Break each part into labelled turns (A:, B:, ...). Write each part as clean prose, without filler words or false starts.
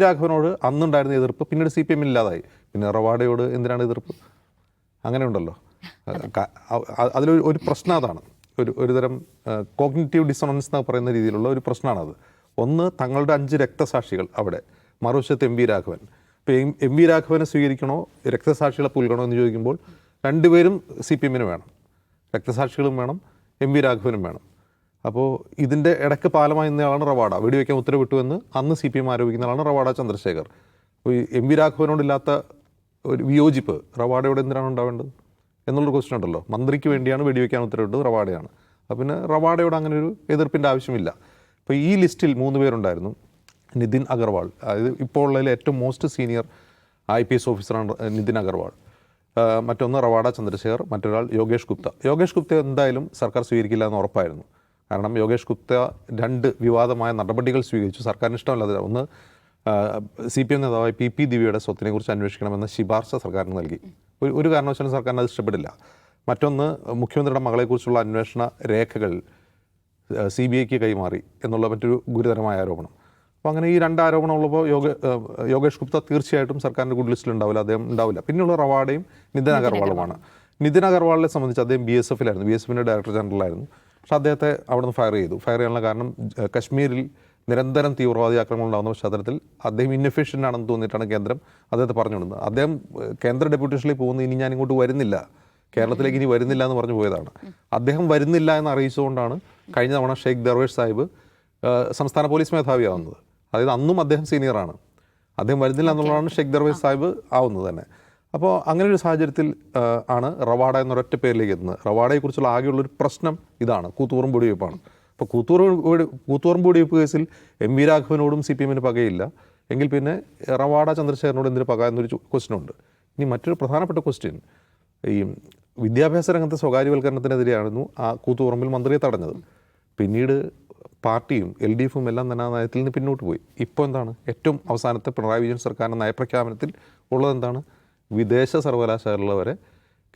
A: രാഘവനോട് അന്നുണ്ടായിരുന്ന എതിർപ്പ് പിന്നീട് CPM ഇല്ലാതായി. പിന്നെ റവാഡയോട് എന്തിനാണ് എതിർപ്പ്? അങ്ങനെ ഉണ്ടല്ലോ. അതിലൊരു പ്രശ്നം അതാണ്. ഒരു തരം കോഗ്നിറ്റീവ് ഡിസോണൻസ് എന്ന് പറയുന്ന രീതിയിലുള്ള ഒരു പ്രശ്നമാണത്. ഒന്ന്, തങ്ങളുടെ 5 രക്തസാക്ഷികൾ അവിടെ, മറുവശത്ത് രാഘവൻ. ഇപ്പോൾ രാഘവനെ സ്വീകരിക്കണോ രക്തസാക്ഷികളെ പുൽകണോ എന്ന് ചോദിക്കുമ്പോൾ രണ്ടുപേരും CPM വേണം. രക്തസാക്ഷികളും വേണം, രാഘവനും വേണം. അപ്പോൾ ഇതിൻ്റെ ഇടയ്ക്ക് പാലമായി നിന്നയാളാണ് റവാഡ. വെടിവെക്കാൻ ഉത്തരവിട്ടുവെന്ന് അന്ന് CPM ആരോപിക്കുന്ന ആളാണ് റവാഡ ചന്ദ്രശേഖർ. അപ്പോൾ രാഘവനോടില്ലാത്ത ഒരു വിയോജിപ്പ് റവാഡയോട് എന്തിനാണ് ഉണ്ടാവേണ്ടത് എന്നുള്ളൊരു ക്വസ്റ്റ്യൻ ഉണ്ടല്ലോ. മന്ത്രിക്ക് വേണ്ടിയാണ് വെടിവെക്കാൻ ഉത്തരവിട്ടത് റവാഡയാണ്. അപ്പോൾ പിന്നെ റവാഡയോട് അങ്ങനെ ഒരു എതിർപ്പിൻ്റെ ആവശ്യമില്ല. ഇപ്പോൾ ഈ ലിസ്റ്റിൽ 3 പേരുണ്ടായിരുന്നു. നിതിൻ അഗർവാൾ, അതായത് ഇപ്പോൾ ഉള്ളതിൽ ഏറ്റവും മോസ്റ്റ് സീനിയർ IPS ഓഫീസറാണ് നിതിൻ അഗർവാൾ. മറ്റൊന്ന് റവാഡ ചന്ദ്രശേഖർ, മറ്റൊരാൾ യോഗേഷ് ഗുപ്ത. യോഗേഷ് ഗുപ്ത എന്തായാലും സർക്കാർ സ്വീകരിക്കില്ല എന്ന് ഉറപ്പായിരുന്നു. കാരണം യോഗേഷ് ഗുപ്ത 2 വിവാദമായ നടപടികൾ സ്വീകരിച്ചു. സർക്കാരിന് ഇഷ്ടമല്ലാതെ, ഒന്ന് CPM നേതാവായ PP ദിവ്യയുടെ സ്വത്തിനെക്കുറിച്ച് അന്വേഷിക്കണമെന്ന ശുപാർശ സർക്കാരിന് നൽകി. ഒരു കാരണവശാലും സർക്കാരിന് അത് ഇഷ്ടപ്പെടില്ല. മറ്റൊന്ന്, മുഖ്യമന്ത്രിയുടെ മകളെക്കുറിച്ചുള്ള അന്വേഷണ രേഖകൾ CBIക്ക് കൈമാറി എന്നുള്ള മറ്റൊരു ഗുരുതരമായ ആരോപണം. അപ്പോൾ അങ്ങനെ ഈ 2 ആരോപണം ഉള്ളപ്പോൾ യോഗേഷ് ഗുപ്ത തീർച്ചയായിട്ടും സർക്കാരിൻ്റെ ഗുഡ് ലിസ്റ്റിൽ ഉണ്ടാവില്ല, അദ്ദേഹം ഉണ്ടാവില്ല. പിന്നെയുള്ള റവാഡയും നിതിൻ അഗർവാളുമാണ്. നിതിൻ അഗർവാളിനെ സംബന്ധിച്ച് അദ്ദേഹം BSFിലായിരുന്നു, BSFിൻ്റെ ഡയറക്ടർ ജനറലായിരുന്നു. പക്ഷേ അദ്ദേഹത്തെ അവിടെ നിന്ന് ഫയർ ചെയ്തു. ഫയർ ചെയ്യാനുള്ള കാരണം കശ്മീരിൽ നിരന്തരം തീവ്രവാദി ആക്രമണം ഉണ്ടാകുന്ന പശ്ചാത്തലത്തിൽ അദ്ദേഹം ഇൻഎഫിഷ്യൻ്റ് ആണെന്ന് തോന്നിയിട്ടാണ് കേന്ദ്രം അദ്ദേഹത്തെ പറഞ്ഞുകൊടുക്കുന്നത്. അദ്ദേഹം കേന്ദ്ര ഡെപ്യൂട്ടേഷനിൽ പോകുന്നത് ഇനി ഞാൻ ഇങ്ങോട്ട് വരുന്നില്ല, കേരളത്തിലേക്ക് ഇനി വരുന്നില്ല എന്ന് പറഞ്ഞു പോയതാണ്. അദ്ദേഹം വരുന്നില്ല എന്ന് അറിയിച്ചുകൊണ്ടാണ് കഴിഞ്ഞ തവണ ഷെയ്ഖ് ദർവേഷ് സാഹിബ് സംസ്ഥാന പോലീസ് മേധാവിയാവുന്നത്. അതായത് അന്നും അദ്ദേഹം സീനിയറാണ്. അദ്ദേഹം വരുന്നില്ല എന്നുള്ളതാണ് ഷെയ്ഖ് ദർവേഷ് സാഹിബ് ആവുന്നത് തന്നെ. അപ്പോൾ അങ്ങനെ ഒരു സാഹചര്യത്തിൽ ആണ് റവാഡ എന്നൊരൊറ്റ പേരിലേക്ക് എത്തുന്നത്. റവാഡയെക്കുറിച്ചുള്ള ആകെയുള്ളൊരു പ്രശ്നം ഇതാണ്, കൂത്തുപറമ്പ് വെടിവെപ്പാണ്. അപ്പോൾ കൂത്തുപറമ്പ് വെടിവെപ്പ് കേസിൽ രാഘവനോടും CPMന് പകയില്ല എങ്കിൽ പിന്നെ റവാഡ ചന്ദ്രശേഖരനോട് എന്തിനു പക എന്നൊരു ക്വസ്റ്റ്യൻ ഉണ്ട്. ഇനി മറ്റൊരു പ്രധാനപ്പെട്ട ക്വസ്റ്റ്യൻ, ഈ വിദ്യാഭ്യാസ രംഗത്തെ സ്വകാര്യവൽക്കരണത്തിനെതിരെയായിരുന്നു ആ കൂത്തുപറമ്പിൽ മന്ത്രിയെ തടഞ്ഞത്. പിന്നീട് പാർട്ടിയും LDFും എല്ലാം തന്നെ ആ നയത്തിൽ നിന്ന് പിന്നോട്ട് പോയി. ഇപ്പോൾ എന്താണ് ഏറ്റവും അവസാനത്തെ പിണറായി വിജയൻ സർക്കാരിൻ്റെ നയപ്രഖ്യാപനത്തിൽ ഉള്ളതെന്താണ്? വിദേശ സർവകലാശാലകൾ വരെ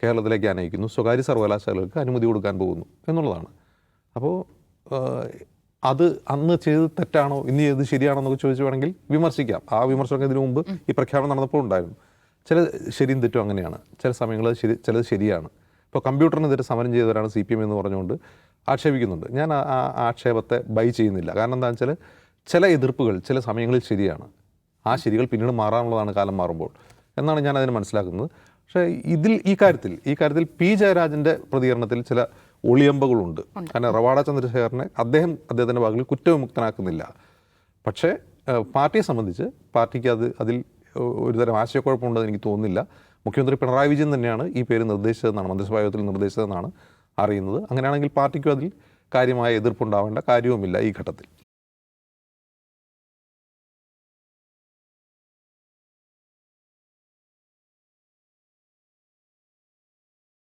A: കേരളത്തിലേക്ക് അനയിക്കുന്നു, സ്വകാര്യ സർവകലാശാലകൾക്ക് അനുമതി കൊടുക്കാൻ പോകുന്നു എന്നുള്ളതാണ്. അപ്പോൾ അത് അന്ന് ചെയ്ത് തെറ്റാണോ ഇന്ന് ചെയ്ത് ശരിയാണോ എന്നൊക്കെ ചോദിച്ചു വേണമെങ്കിൽ വിമർശിക്കാം. ആ വിമർശനം ഇതിനു മുമ്പ് ഈ പ്രഖ്യാപനം നടന്നപ്പോൾ ഉണ്ടായിരുന്നു. ചില ശരിയും തെറ്റും അങ്ങനെയാണ്. ചില സമയങ്ങളിൽ ചിലത് ശരിയാണ്. ഇപ്പോൾ കമ്പ്യൂട്ടറിനെതിരെ സമരം ചെയ്തവരാണ് CPM എന്ന് പറഞ്ഞുകൊണ്ട് ആക്ഷേപിക്കുന്നുണ്ട്. ഞാൻ ആ ആക്ഷേപത്തെ ബൈ ചെയ്യുന്നില്ല. കാരണം എന്താണെന്ന് വെച്ചാൽ ചില എതിർപ്പുകൾ ചില സമയങ്ങളിൽ ശരിയാണ്. ആ ശരികൾ പിന്നീട് മാറാനുള്ളതാണ് കാലം മാറുമ്പോൾ എന്നാണ് ഞാൻ അതിനെ മനസ്സിലാക്കുന്നത്. പക്ഷേ ഈ കാര്യത്തിൽ P ജയരാജൻ്റെ പ്രതികരണത്തിൽ ചില ഒളിയമ്പകളുണ്ട്. കാരണം റവാഡ ചന്ദ്രശേഖരനെ അദ്ദേഹത്തിൻ്റെ ഭാഗങ്ങളിൽ കുറ്റവിമുക്തനാക്കുന്നില്ല. പക്ഷേ പാർട്ടിയെ സംബന്ധിച്ച് പാർട്ടിക്ക് അതിൽ ഒരുതരം ആശയക്കുഴപ്പമുണ്ടെന്ന് എനിക്ക് തോന്നുന്നില്ല. മുഖ്യമന്ത്രി പിണറായി വിജയൻ തന്നെയാണ് ഈ പേര് നിർദ്ദേശിച്ചതെന്നാണ്, മന്ത്രിസഭാ യോഗത്തിൽ നിർദ്ദേശിച്ചതെന്നാണ് അറിയുന്നത്. അങ്ങനെയാണെങ്കിൽ പാർട്ടിക്കും അതിൽ കാര്യമായ എതിർപ്പുണ്ടാവേണ്ട കാര്യവുമില്ല ഈ ഘട്ടത്തിൽ.